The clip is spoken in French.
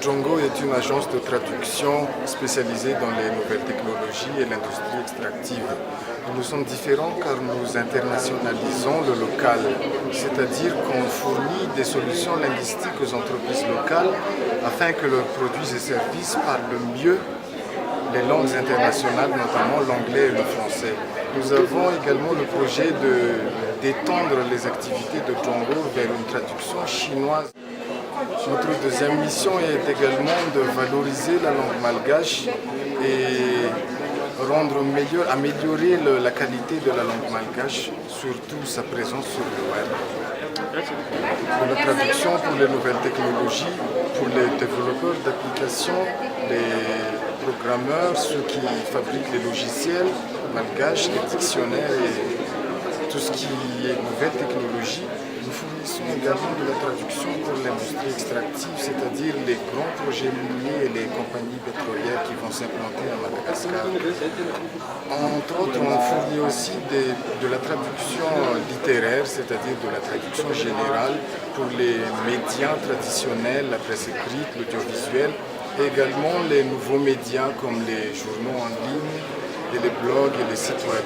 Djongo est une agence de traduction spécialisée dans les nouvelles technologies et l'industrie extractive. Nous sommes différents car nous internationalisons le local, c'est-à-dire qu'on fournit des solutions linguistiques aux entreprises locales afin que leurs produits et services parlent mieux les langues internationales, notamment l'anglais et le français. Nous avons également le projet d'étendre les activités de Djongo vers une traduction chinoise. Notre deuxième mission est également de valoriser la langue malgache et améliorer la qualité de la langue malgache, surtout sa présence sur le web. De la traduction pour les nouvelles technologies, pour les développeurs d'applications, les programmeurs, ceux qui fabriquent les logiciels malgaches, les dictionnaires et tout ce qui est nouvelles technologies. Nous fournissons également de la traduction pour l'industrie extractive, c'est-à-dire les grands projets miniers et les compagnies pétrolières qui vont s'implanter à Madagascar. Entre autres, on fournit aussi de la traduction littéraire, c'est-à-dire de la traduction générale pour les médias traditionnels, la presse écrite, l'audiovisuel, et également les nouveaux médias comme les journaux en ligne, et les blogs et les sites web.